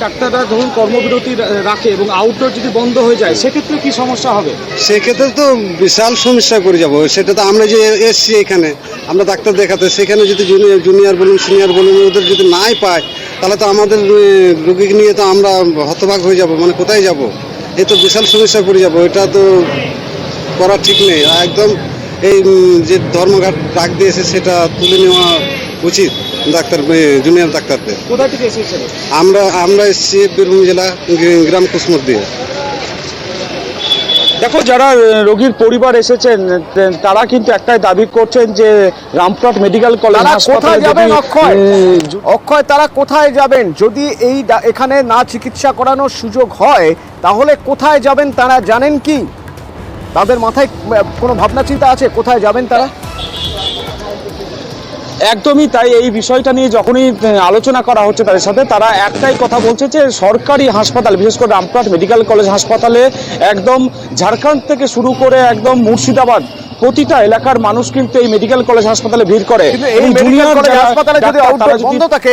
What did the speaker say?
ডাক্তাররা ধরুন কর্মবিরতি রাখে এবং আউটডোর যদি বন্ধ হয়ে যায় সেক্ষেত্রে কি সমস্যা হবে? সেক্ষেত্রে তো বিশাল সমস্যা করে যাব। সেটা তো আমরা যে এসছি এখানে আমরা ডাক্তার দেখাতে, সেখানে যদি জুনিয়র বলুন সিনিয়র বলুন ওদের যদি নাই পায় তাহলে তো আমাদের রোগী নিয়ে তো আমরা হতবাক হয়ে যাব, মানে কোথায় যাব? এই তো বিশাল সমস্যা করে যাব। এটা তো করা ঠিক নেই। একদম এই যে ধর্মঘট ডাক দিয়েছে সেটা তুলে নেওয়া উচিত ডাক্তার জুনিয়র ডাক্তারদের। কোথা থেকে এসেছেন? আমরা এসেছি বীরভূম জেলা গ্রাম কুসমুর দিয়ে। দেখো, যারা রোগীর পরিবার এসেছেন তারা কিন্তু একটাই দাবি করছেন যে রামপুরহাট মেডিকেল কলেজ কোথায় যাবেন অক্ষয়? হাসপাতালে অক্ষয়, তারা কোথায় যাবেন? যদি এখানে না চিকিৎসা করানোর সুযোগ হয় তাহলে কোথায় যাবেন তারা জানেন কি? তাদের মাথায় কোনো ভাবনা চিন্তা আছে কোথায় যাবেন তারা? একদমই তাই। এই বিষয়টা নিয়ে যখনই আলোচনা করা হচ্ছে তাদের সাথে, তারা একটাই কথা বলছে যে সরকারি হাসপাতাল, বিশেষ করে রামপুরহাট মেডিকেল কলেজ হাসপাতালে একদম ঝাড়খণ্ড থেকে শুরু করে একদম মুর্শিদাবাদ প্রতিটা এলাকার মানুষ কিন্তু এই মেডিকেল কলেজ হাসপাতালে ভিড় করে। কিন্তু এই মেডিকেল কলেজ হাসপাতালে যদি আউটডোর বন্ধ থাকে